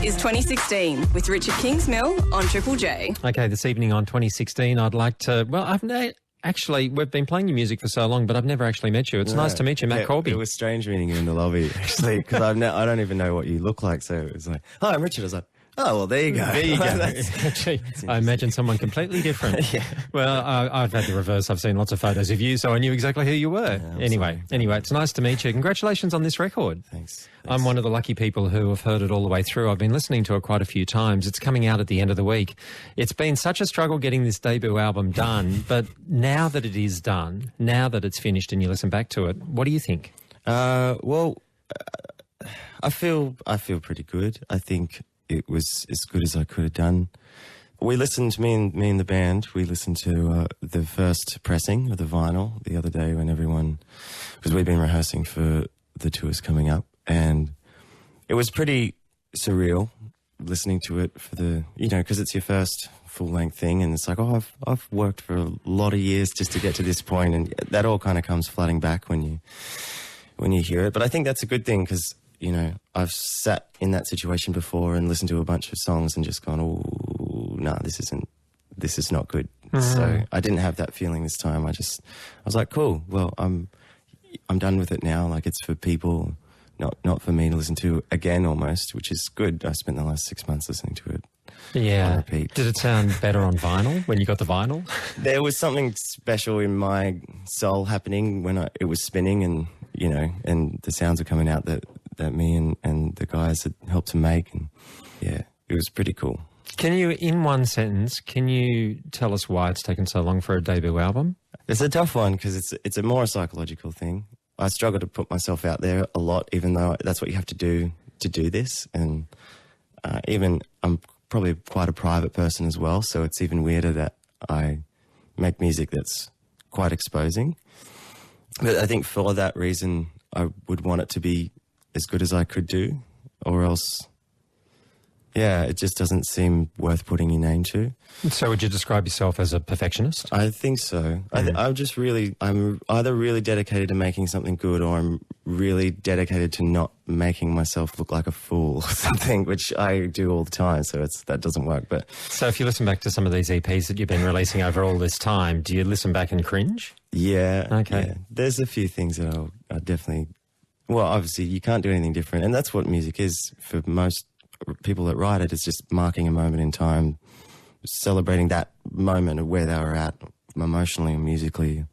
is 2016 with Richard Kingsmill on Triple J. Okay, this evening on 2016, I'd like to... Well, actually, we've been playing your music for so long, but I've never actually met you. It's nice to meet you, Matt Corby. It was strange meeting you in the lobby, actually, because I don't even know what you look like. So it was like, hi, I'm Richard. I was like, oh, well, there you go. There you go. Actually, I imagine someone completely different. Yeah. Well, I've had the reverse. I've seen lots of photos of you, so I knew exactly who you were. Yeah, anyway, it's nice to meet you. Congratulations on this record. Thanks. I'm one of the lucky people who have heard it all the way through. I've been listening to it quite a few times. It's coming out at the end of the week. It's been such a struggle getting this debut album done, but now that it is done, now that it's finished and you listen back to it, what do you think? I feel pretty good. I think it was as good as I could have done. We listened, me and the band, we listened to the first pressing of the vinyl the other day when everyone, because we've been rehearsing for the tours coming up, and it was pretty surreal listening to it for the, because it's your first full-length thing, and it's like, oh, I've worked for a lot of years just to get to this point, and that all kind of comes flooding back when you hear it. But I think that's a good thing, because I've sat in that situation before and listened to a bunch of songs and just gone, oh, no, this is not good. Mm-hmm. So I didn't have that feeling this time. I was like, cool, well, I'm done with it now. Like, it's for people, not for me to listen to again almost, which is good. I spent the last 6 months listening to it. Yeah. On repeat. Did it sound better on vinyl when you got the vinyl? There was something special in my soul happening when it was spinning, and, and the sounds were coming out that me and the guys had helped to make, and yeah, it was pretty cool. Can you, in one sentence, can you tell us why it's taken so long for a debut album? It's a tough one because it's a more psychological thing. I struggle to put myself out there a lot, even though that's what you have to do this, and even I'm probably quite a private person as well, so it's even weirder that I make music that's quite exposing. But I think for that reason, I would want it to be as good as I could do, or else, yeah, it just doesn't seem worth putting your name to. So would you describe yourself as a perfectionist? I think so. Mm. I'm either really dedicated to making something good, or I'm really dedicated to not making myself look like a fool or something, which I do all the time, so that doesn't work. But so if you listen back to some of these EPs that you've been releasing over all this time, do you listen back and cringe? Yeah. Okay. Yeah. There's a few things that I definitely... Well, obviously, you can't do anything different, and that's what music is for most people that write it. It's just marking a moment in time, celebrating that moment of where they were at emotionally and musically,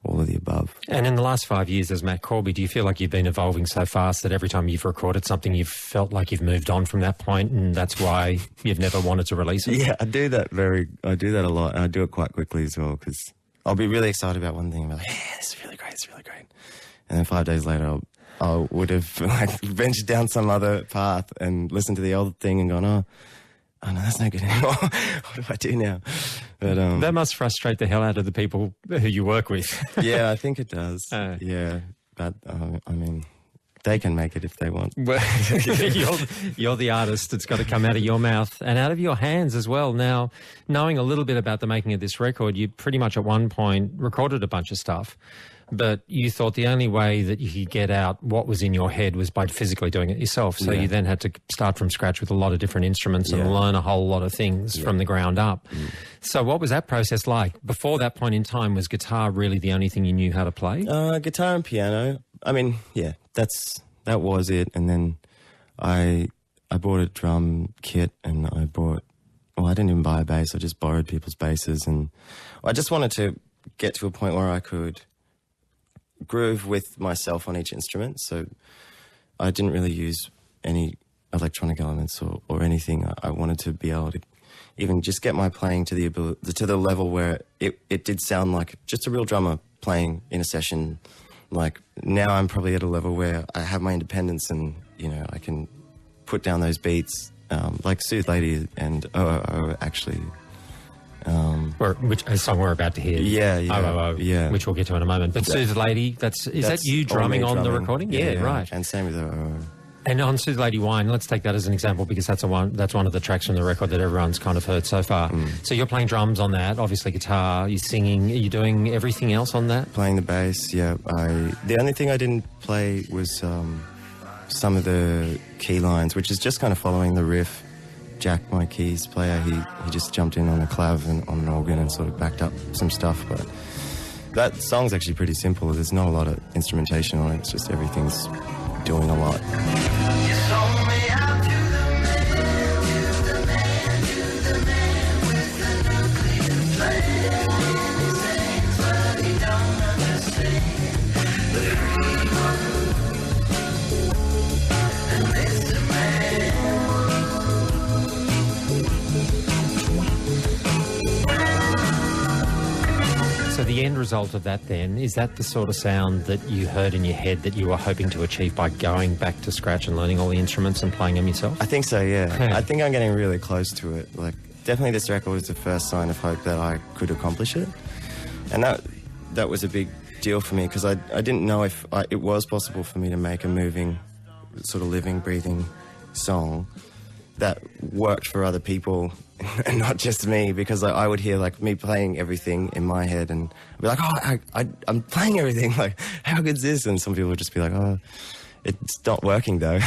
all of the above. And in the last 5 years as Matt Corby, do you feel like you've been evolving so fast that every time you've recorded something, you've felt like you've moved on from that point, and that's why you've never wanted to release it? Yeah, I do that a lot, and I do it quite quickly as well, because I'll be really excited about one thing and be like, yeah, this is really great, it's really great. And then 5 days later, I would have ventured down some other path and listened to the old thing and gone, oh no, that's no good anymore. What do I do now? But that must frustrate the hell out of the people who you work with. Yeah, I think it does. Yeah, but I mean, they can make it if they want. Well, you're the artist. It's got to come out of your mouth and out of your hands as well. Now, knowing a little bit about the making of this record, you pretty much at one point recorded a bunch of stuff, but you thought the only way that you could get out what was in your head was by physically doing it yourself. So you then had to start from scratch with a lot of different instruments and learn a whole lot of things from the ground up. So what was that process like? Before that point in time, was guitar really the only thing you knew how to play? Guitar and piano. I mean, yeah, that was it. And then I bought a drum kit, and I didn't even buy a bass. I just borrowed people's basses, and I just wanted to get to a point where I could groove with myself on each instrument. So I didn't really use any electronic elements or anything. I wanted to be able to even just get my playing to the level where it did sound like just a real drummer playing in a session. Like, now I'm probably at a level where I have my independence, and I can put down those beats, like Soothe Lady and actually. Which a song we're about to hear. Yeah. Which we'll get to in a moment. But Soothe Lady, is that you drumming on the recording? Yeah, right. And same with And on Soothe Lady Wine, let's take that as an example, because that's one of the tracks from the record that everyone's kind of heard so far. So you're playing drums on that, obviously guitar, you're singing, are you doing everything else on that? Playing the bass, yeah. The only thing I didn't play was some of the key lines, which is just kind of following the riff. Jack, my keys player, he just jumped in on a clav and on an organ and sort of backed up some stuff. But that song's actually pretty simple. There's not a lot of instrumentation on it. It's just everything's doing a lot. So the end result of that then, is that the sort of sound that you heard in your head that you were hoping to achieve by going back to scratch and learning all the instruments and playing them yourself? I think so, yeah. I think I'm getting really close to it. Like, definitely this record was the first sign of hope that I could accomplish it. And that was a big deal for me, because I didn't know if it was possible for me to make a moving, sort of living, breathing song that worked for other people and not just me, because I would hear like me playing everything in my head and I'd be like, oh, I'm playing everything, like, how good's this? And some people would just be like, oh, it's not working though.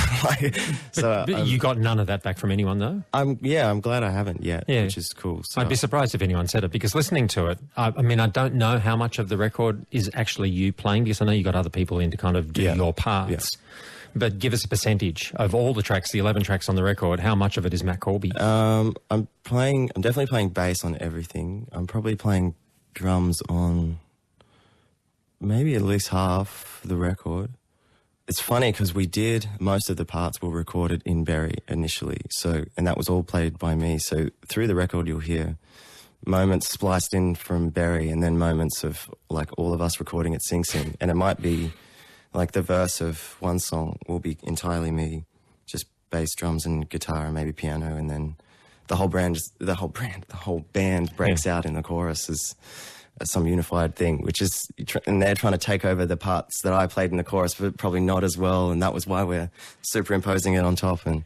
But you got none of that back from anyone though? I'm glad I haven't yet, which is cool. So. I'd be surprised if anyone said it, because listening to it, I mean, I don't know how much of the record is actually you playing, because I know you got other people in to kind of do your parts. Yeah. But give us a percentage of all the tracks, the 11 tracks on the record. How much of it is Matt Corby? I'm definitely playing bass on everything. I'm probably playing drums on maybe at least half the record. It's funny because most of the parts were recorded in Berry initially. And that was all played by me. So through the record, you'll hear moments spliced in from Berry and then moments of like all of us recording at Sing Sing. And it might be like the verse of one song will be entirely me, just bass, drums, and guitar, and maybe piano, and then the whole band breaks out in the chorus as some unified thing, which is, and they're trying to take over the parts that I played in the chorus, but probably not as well, and that was why we're superimposing it on top. And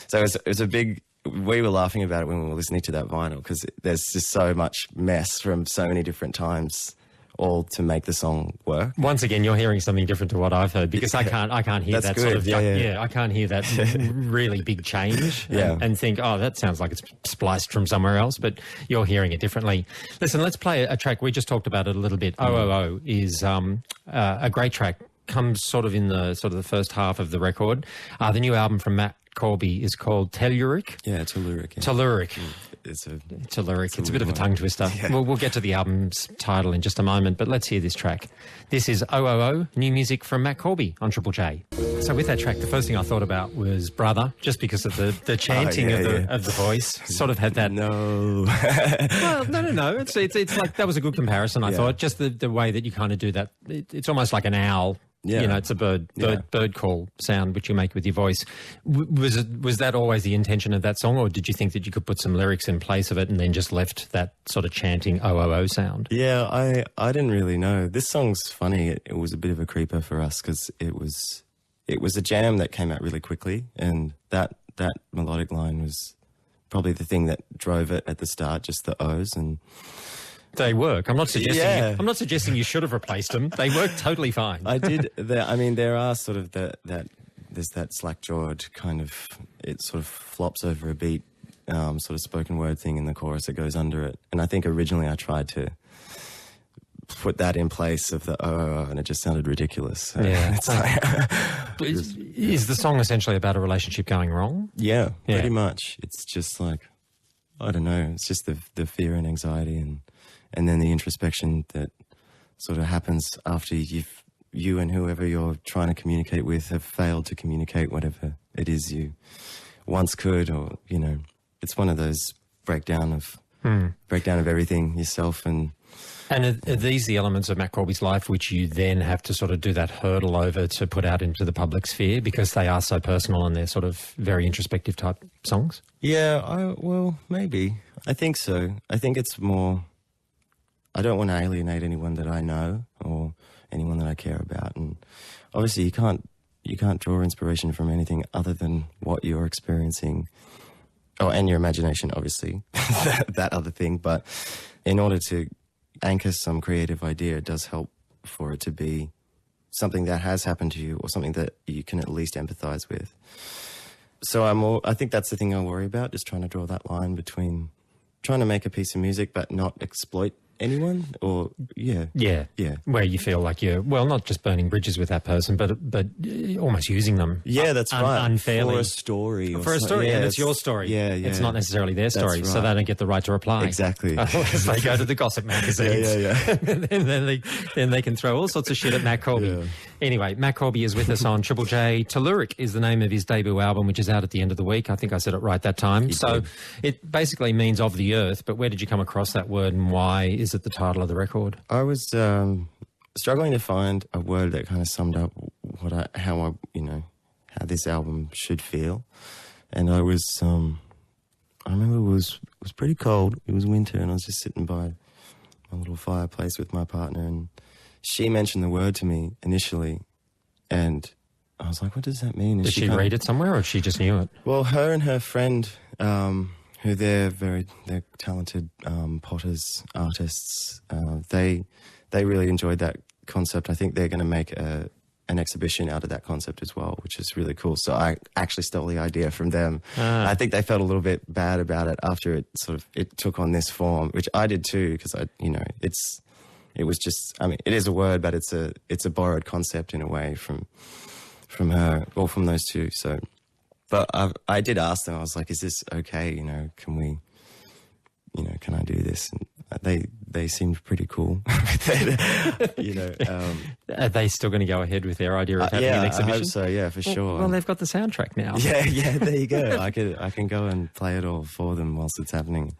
so it was a big. We were laughing about it when we were listening to that vinyl, because there's just so much mess from so many different times, all to make the song work. Once again, you're hearing something different to what I've heard, because I can't hear that sort of I can't hear that really big change and think, oh, that sounds like it's spliced from somewhere else, but you're hearing it differently. Listen, let's play a track. We just talked about it a little bit. OOO is a great track, comes sort of in the first half of the record. The new album from Matt Corby is called Telluric. Yeah, Telluric. Yeah. Telluric. It's a bit of a tongue twister. Yeah. We'll get to the album's title in just a moment, but let's hear this track. This is OOO, new music from Matt Corby on Triple J. So with that track, the first thing I thought about was Brother, just because of the chanting of the voice. Sort of had that. No. Well, no. It's like, that was a good comparison, I thought. Just the way that you kind of do that. It's almost like an owl. Yeah. You know, it's a bird call sound which you make with your voice. Was that always the intention of that song, or did you think that you could put some lyrics in place of it and then just left that sort of chanting OOO sound? Yeah, I didn't really know. This song's funny. It was a bit of a creeper for us, because it was a jam that came out really quickly, and that melodic line was probably the thing that drove it at the start, just the O's. And they work. I'm not suggesting you should have replaced them. They work totally fine. I did. There are sort of there's that slack-jawed kind of, it sort of flops over a beat, sort of spoken word thing in the chorus that goes under it. And I think originally I tried to put that in place of the and it just sounded ridiculous. So it's like is the song essentially about a relationship going wrong? Yeah, pretty much. It's just like, I don't know. It's just the fear and anxiety and then the introspection that sort of happens after you and whoever you're trying to communicate with have failed to communicate whatever it is you once could, or, you know, it's one of those breakdown of everything, yourself and... And are these the elements of Matt Corby's life which you then have to sort of do that hurdle over to put out into the public sphere, because they are so personal and they're sort of very introspective type songs? Yeah, well, maybe. I think so. I think it's more... I don't want to alienate anyone that I know or anyone that I care about. And obviously you can't draw inspiration from anything other than what you're experiencing. Oh, and your imagination, obviously, that other thing. But in order to anchor some creative idea, it does help for it to be something that has happened to you or something that you can at least empathize with. So I think that's the thing I worry about, just trying to draw that line between trying to make a piece of music but not exploit anyone, or yeah, where you feel like you're not just burning bridges with that person, but almost using them. Yeah, that's right. Unfairly for a story. And it's your story. Yeah. It's not necessarily their story, so they don't get the right to reply. Exactly. Unless they go to the gossip magazines. and then they can throw all sorts of shit at Matt Corby. Yeah. Anyway, Matt Corby is with us on Triple J. Telluric is the name of his debut album, which is out at the end of the week. I think I said it right that time. So it basically means of the earth, but where did you come across that word, and why is it the title of the record? I was struggling to find a word that kind of summed up how this album should feel. And I was, I remember it was pretty cold. It was winter, and I was just sitting by my little fireplace with my partner, and she mentioned the word to me initially, and I was like, what does that mean? Did she read it somewhere, or she just knew it? Well, her and her friend, who they're talented potters, artists, they really enjoyed that concept. I think they're going to make an exhibition out of that concept as well, which is really cool. So I actually stole the idea from them. I think they felt a little bit bad about it after it took on this form, which I did too, because it was just, I mean, it is a word, but it's a borrowed concept in a way from her, or from those two. So, but I did ask them, I was like, is this okay? Can I do this? And they seemed pretty cool. Are they still going to go ahead with their idea of having an exhibition? I hope so, yeah, for sure. Well, they've got the soundtrack now. Yeah, there you go. I can go and play it all for them whilst it's happening.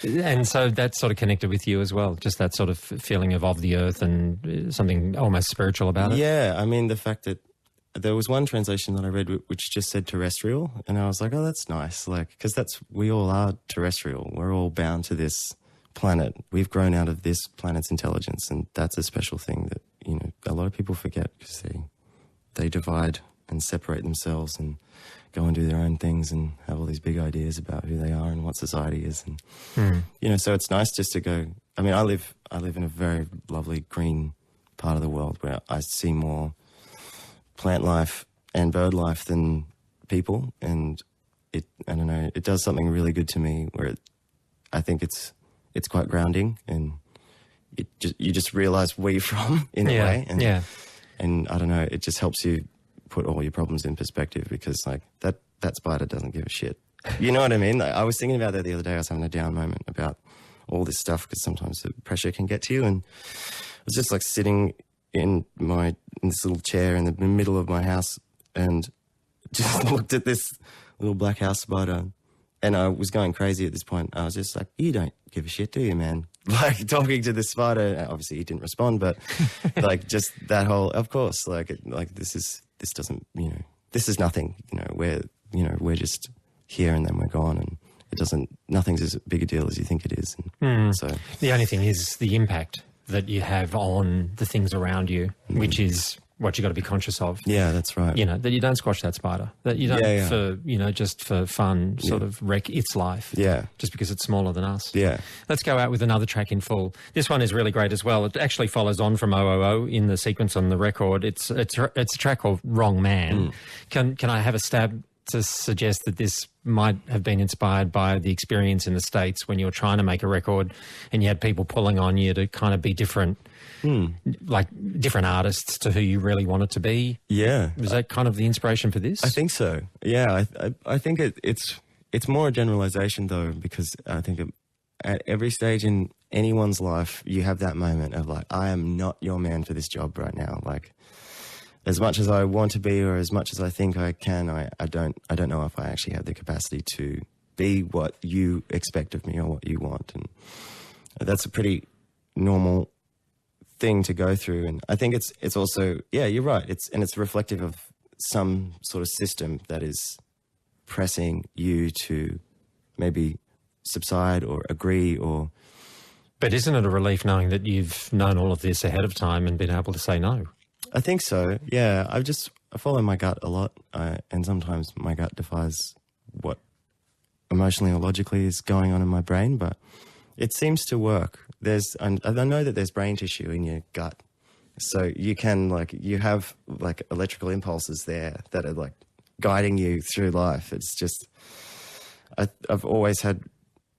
And so that sort of connected with you as well, just that sort of feeling of the earth and something almost spiritual about it? Yeah, I mean, the fact that there was one translation that I read which just said terrestrial, and I was like, oh, that's nice, because we all are terrestrial. We're all bound to this planet. We've grown out of this planet's intelligence, and that's a special thing that a lot of people forget, because they divide and separate themselves and go and do their own things and have all these big ideas about who they are and what society is, and so it's nice just to go. I mean, I live in a very lovely green part of the world where I see more plant life and bird life than people, and I don't know, it does something really good to me where I think it's quite grounding, and you just realise where you're from in a way, and I don't know, it just helps you put all your problems in perspective, because that spider doesn't give a shit. You know what I mean? I was thinking about that the other day. I was having a down moment about all this stuff, because sometimes the pressure can get to you, and I was just sitting in this little chair in the middle of my house, and just looked at this little black house spider, and I was going crazy at this point. I was just like, you don't give a shit, do you, man? Talking to this spider. Obviously he didn't respond, but just that whole, of course, this doesn't, this is nothing, we're just here and then we're gone, and nothing's as big a deal as you think it is. And so the only thing is the impact that you have on the things around you, which is what you got to be conscious of. Yeah, that's right. That you don't squash that spider, that you don't for just for fun sort of wreck its life. Yeah, just because it's smaller than us. Yeah. Let's go out with another track in full. This one is really great as well. It actually follows on from OOO in the sequence on the record. It's a track called Wrong Man. Can I have a stab to suggest that this might have been inspired by the experience in the States when you were trying to make a record and you had people pulling on you to kind of be different, different artists to who you really wanted to be? Yeah. Was that kind of the inspiration for this? I think so. Yeah, I think it's more a generalization though, because I think at every stage in anyone's life, you have that moment of I am not your man for this job right now. As much as I want to be, or as much as I think I can, I don't know if I actually have the capacity to be what you expect of me or what you want. And that's a pretty normal thing to go through. And I think it's also, yeah, you're right. It's reflective of some sort of system that is pressing you to maybe subside or agree or... But isn't it a relief knowing that you've known all of this ahead of time and been able to say no? I think so, yeah. I follow my gut a lot, and sometimes my gut defies what emotionally or logically is going on in my brain, but it seems to work. I know that there's brain tissue in your gut, So you can you have electrical impulses there that are guiding you through life. It's just, I've always had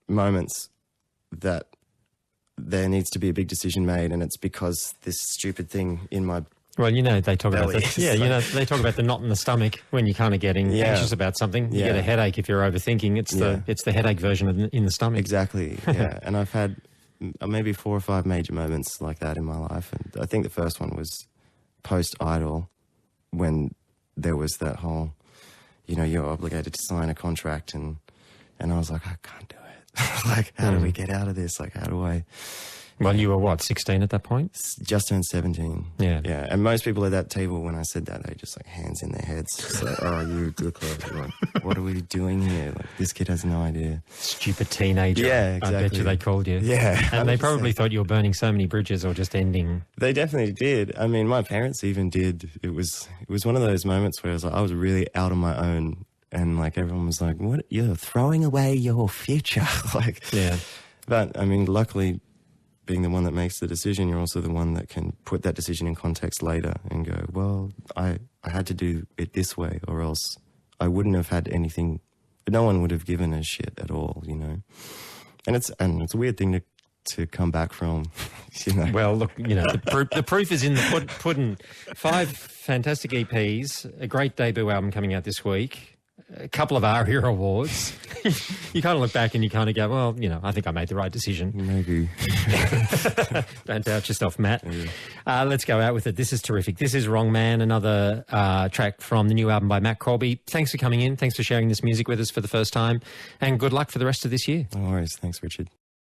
moments that there needs to be a big decision made, and it's because this stupid thing in my Well, they talk belly. about they talk about the knot in the stomach when you're kind of getting anxious about something. You get a headache if you're overthinking. It's the headache version in the stomach. Exactly. Yeah, and I've had maybe 4 or 5 major moments like that in my life, and I think the first one was post Idol, when there was that whole, you're obligated to sign a contract, and I was like, I can't do it. How do we get out of this? How do I? Well, you were what, 16 at that point? Just turned 17. Yeah. Yeah. And most people at that table, when I said that, they just hands in their heads. Just oh, you look what are we doing here? This kid has no idea. Stupid teenager. Yeah, exactly. I bet you they called you. Yeah. 100%. And they probably thought you were burning so many bridges or just ending. They definitely did. I mean, my parents even did. It was one of those moments where I was really out on my own, and everyone was like, what? You're throwing away your future. Yeah. But I mean, luckily, being the one that makes the decision, you're also the one that can put that decision in context later and go, well, I had to do it this way, or else I wouldn't have had anything. No one would have given a shit at all, And it's a weird thing to come back from, Well, look, the proof is in the pudding. 5 fantastic EPs, a great debut album coming out this week, a couple of ARIA awards. You kind of look back and you kind of go, well, I think I made the right decision. Maybe. Don't doubt yourself, Matt. Yeah. Let's go out with it. This is terrific. This is Wrong Man, another track from the new album by Matt Corby. Thanks for coming in. Thanks for sharing this music with us for the first time. And good luck for the rest of this year. No worries. Thanks, Richard.